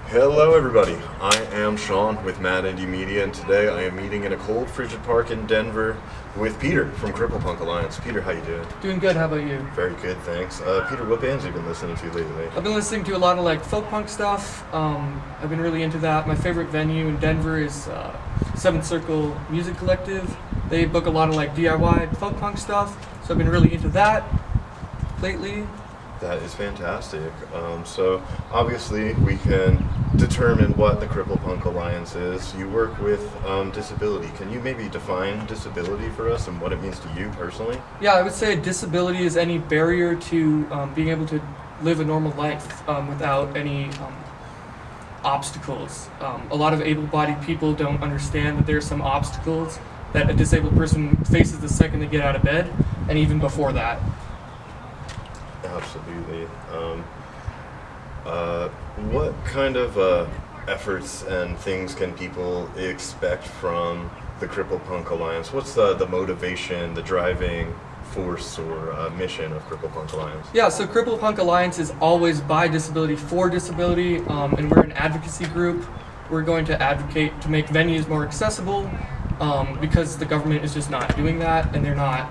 Hello everybody, I am Sean with Mad Indie Media, and today I am meeting in a cold, frigid park in Denver with Peter from Cripple Alliance. Peter, how you doing? Doing good, how about you? Very good, thanks. Peter, what bands have you been listening to lately? I've been listening to a lot of folk punk stuff. I've been really into that. My favorite venue in Denver is Seventh Circle Music Collective. They book a lot of DIY folk punk stuff, so I've been really into that lately. That is fantastic. So obviously we can determine what the Cripple Punk Alliance is. You work with disability. Can you maybe define disability for us and what it means to you personally? Yeah, I would say disability is any barrier to being able to live a normal life without any obstacles. A lot of able-bodied people don't understand that there's some obstacles that a disabled person faces the second they get out of bed, and even before that. Absolutely. What kind of efforts and things can people expect from the Cripple Punk Alliance? What's the motivation, the driving force or mission of Cripple Punk Alliance? Yeah, so Cripple Punk Alliance is always by disability for disability, and we're an advocacy group. We're going to advocate to make venues more accessible because the government is just not doing that, and they're not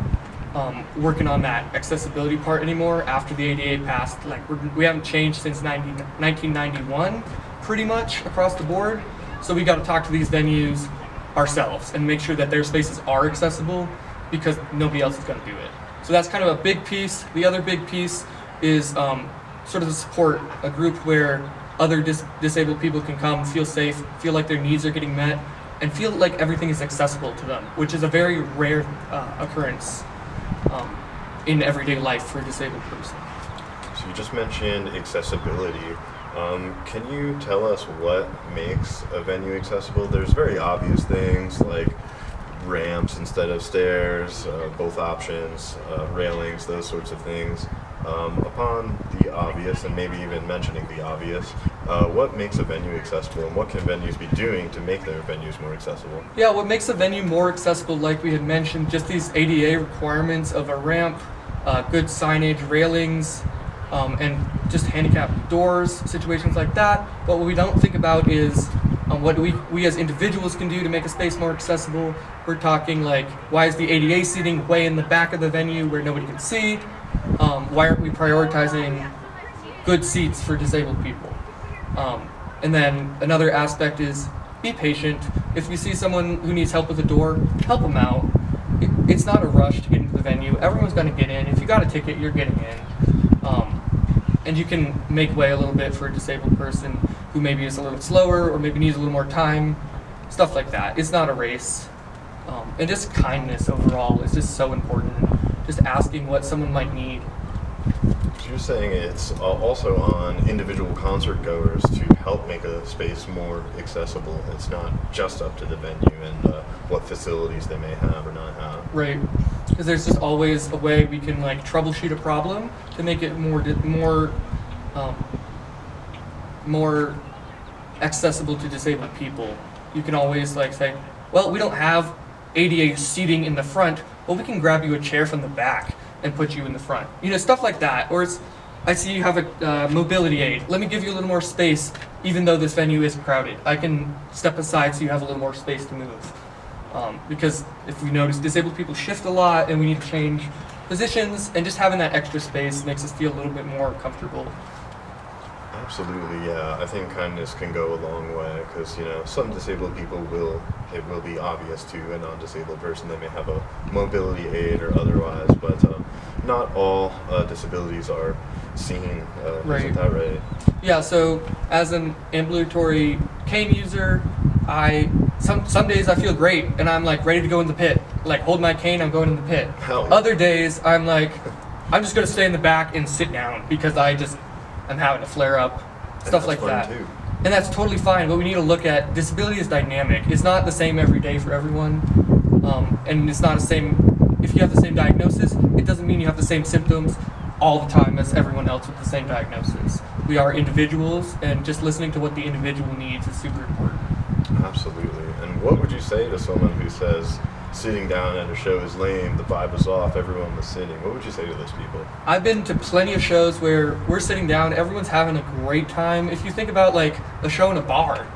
working on that accessibility part anymore after the ADA passed. We haven't changed since 1991 pretty much across the board, so we got to talk to these venues ourselves and make sure that their spaces are accessible because nobody else is going to do it. So that's kind of a big piece. The other big piece is sort of to support a group where other disabled people can come, feel safe, feel like their needs are getting met, and feel like everything is accessible to them, which is a very rare occurrence in everyday life for a disabled person. So you just mentioned accessibility. Can you tell us what makes a venue accessible? There's very obvious things like ramps instead of stairs, both options, railings, those sorts of things. Upon the obvious, and maybe even mentioning the obvious, what makes a venue accessible, and what can venues be doing to make their venues more accessible? Yeah, what makes a venue more accessible, like we had mentioned, just these ADA requirements of a ramp, good signage, railings, and just handicapped doors, situations like that. But what we don't think about is what we as individuals can do to make a space more accessible. We're talking why is the ADA seating way in the back of the venue where nobody can see? Why aren't we prioritizing good seats for disabled people? And then another aspect is be patient. If you see someone who needs help with a door, help them out. It's not a rush to get into the venue. Everyone's going to get in. If you got a ticket, you're getting in. And you can make way a little bit for a disabled person who maybe is a little slower or maybe needs a little more time, stuff like that. It's not a race. And just kindness overall is just so important. Just asking what someone might need. So you're saying it's also on individual concert goers to help make a space more accessible. It's not just up to the venue and what facilities they may have or not have. Right, because there's just always a way we can troubleshoot a problem to make it more accessible to disabled people. You can always say, well, we don't have ADA seating in the front. Well, we can grab you a chair from the back and put you in the front. Stuff like that. Or I see you have a mobility aid. Let me give you a little more space, even though this venue is crowded. I can step aside so you have a little more space to move. Because if we notice, disabled people shift a lot and we need to change positions, and just having that extra space makes us feel a little bit more comfortable. Absolutely, yeah. I think kindness can go a long way because, some disabled people it will be obvious to a non-disabled person. They may have a mobility aid or otherwise, but not all disabilities are seen. Right. Isn't that right? Yeah, so as an ambulatory cane user, some days I feel great and I'm ready to go in the pit. Hold my cane, I'm going in the pit. Hell. Other days I'm I'm just gonna stay in the back and sit down because I'm having a flare up, stuff like that. Too. And that's totally fine, but we need to look at disability is dynamic. It's not the same every day for everyone. And it's not the same, if you have the same diagnosis, it doesn't mean you have the same symptoms all the time as everyone else with the same diagnosis. We are individuals, and just listening to what the individual needs is super important. Absolutely. And what would you say to someone who says, sitting down at a show is lame, the vibe was off, everyone was sitting. What would you say to those people? I've been to plenty of shows where we're sitting down, everyone's having a great time. If you think about like a show in a bar,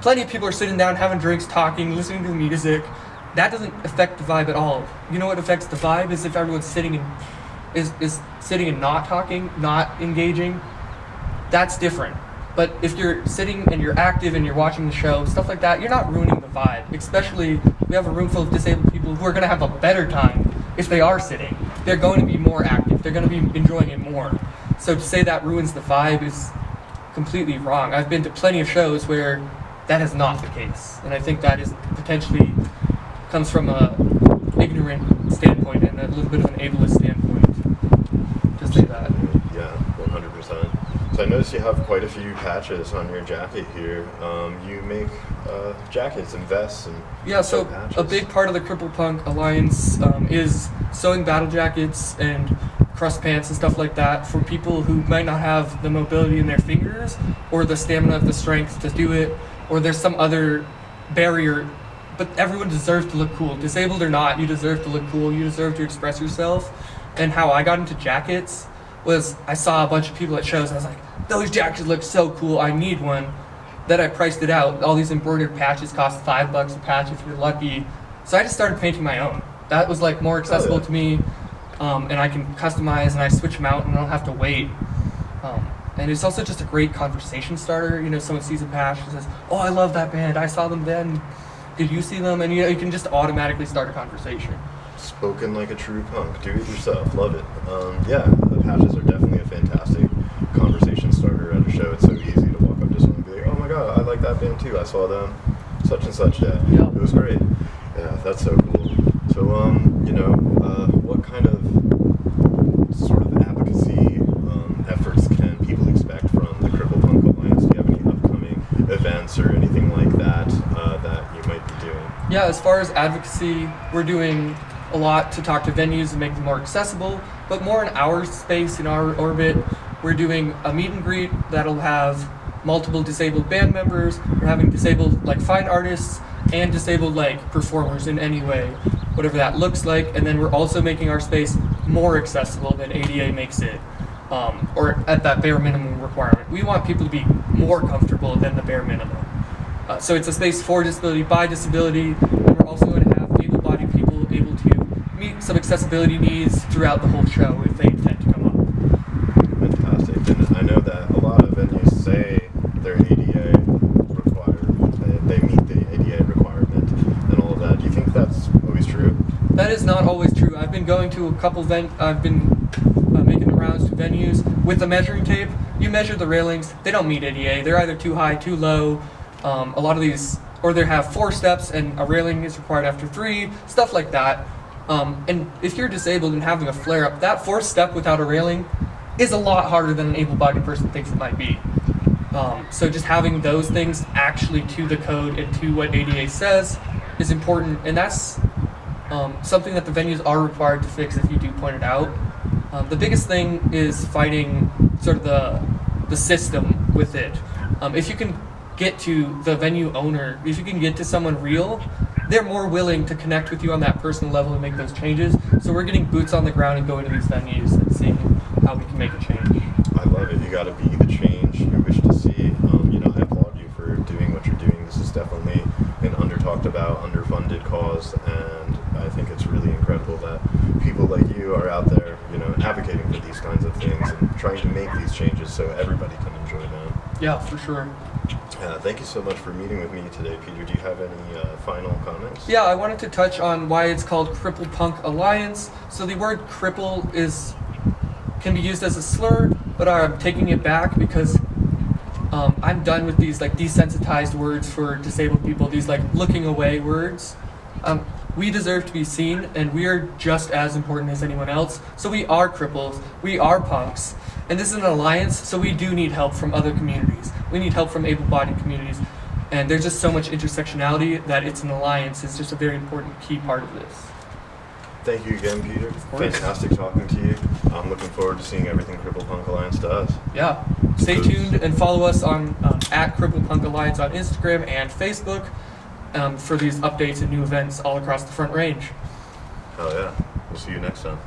plenty of people are sitting down, having drinks, talking, listening to the music. That doesn't affect the vibe at all. You know what affects the vibe is if everyone's sitting and is sitting and not talking, not engaging. That's different. But if you're sitting and you're active and you're watching the show, stuff like that, you're not ruining the vibe. Especially, we have a room full of disabled people who are going to have a better time if they are sitting. They're going to be more active. They're going to be enjoying it more. So to say that ruins the vibe is completely wrong. I've been to plenty of shows where that is not the case. And I think that is potentially comes from a ignorant standpoint and a little bit of an ableist standpoint. Just say that. Yeah, 100%. So I noticed you have quite a few patches on your jacket here. You make jackets and vests and yeah. So patches. A big part of the Cripple Punk Alliance is sewing battle jackets and crust pants and stuff like that for people who might not have the mobility in their fingers or the stamina, the strength to do it, or there's some other barrier. But everyone deserves to look cool. Disabled or not, you deserve to look cool. You deserve to express yourself. And how I got into jackets was I saw a bunch of people at shows and I was like, those jackets look so cool, I need one. Then I priced it out. All these embroidered patches cost $5 a patch if you're lucky. So I just started painting my own. That was like more accessible to me, and I can customize and I switch them out and I don't have to wait. And it's also just a great conversation starter. You know, someone sees a patch and says, oh, I love that band, I saw them then. Did you see them? And you can just automatically start a conversation. Spoken like a true punk. Do it yourself. Love it. Yeah, the patches are definitely a fantastic conversation starter at a show. It's so easy to walk up to someone and be like, oh my god, I like that band too. I saw them such and such. Yeah, Yeah. It was great. Yeah, that's so cool. So, what kind of sort of advocacy efforts can people expect from the Cripple Punk Alliance? Do you have any upcoming events or anything like that that you might be doing? Yeah, as far as advocacy, we're doing a lot to talk to venues and make them more accessible, but more in our space, in our orbit. We're doing a meet and greet that'll have multiple disabled band members. We're having disabled like fine artists and disabled like performers in any way, whatever that looks like. And then we're also making our space more accessible than ADA makes it, or at that bare minimum requirement. We want people to be more comfortable than the bare minimum. So it's a space for disability, by disability. And we're also going to have able-bodied people able to meet some accessibility needs throughout the whole show if they intend to come up. Fantastic. And I know that a lot of venues say they're ADA required, they meet the ADA requirement and all of that. Do you think that's always true? That is not always true. I've been going to a couple I've been making the rounds to venues with the measuring tape. You measure the railings, they don't meet ADA. They're either too high, too low. A lot of these, or they have 4 steps and a railing is required after 3, stuff like that. And if you're disabled and having a flare-up, that 4th step without a railing is a lot harder than an able-bodied person thinks it might be. So just having those things actually to the code and to what ADA says is important, and that's something that the venues are required to fix if you do point it out. The biggest thing is fighting sort of the system with it. If you can get to the venue owner, if you can get to someone real, they're more willing to connect with you on that personal level and make those changes. So we're getting boots on the ground and going to these venues and seeing how we can make a change. I love it. You got to be the change you wish to see. I applaud you for doing what you're doing. This is definitely an under-talked about, underfunded cause, and I think it's really incredible that people like you are out there, advocating for these kinds of things and trying to make these changes so everybody can enjoy them. Yeah, for sure. Thank you so much for meeting with me today, Peter. Do you have any final comments? Yeah, I wanted to touch on why it's called Cripple Punk Alliance. So the word cripple can be used as a slur, but I'm taking it back because I'm done with these like desensitized words for disabled people, these like looking away words. We deserve to be seen, and we are just as important as anyone else. So we are cripples, we are punks, and this is an alliance, so we do need help from other communities. We need help from able-bodied communities, and there's just so much intersectionality that it's an alliance is just a very important key part of this. Thank you again, Peter. Of course. Fantastic talking to you. I'm looking forward to seeing everything Cripple Punk Alliance does. Yeah, stay tuned and follow us on at Cripple Punk Alliance on Instagram and Facebook. for these updates and new events all across the Front Range. Hell yeah. We'll see you next time.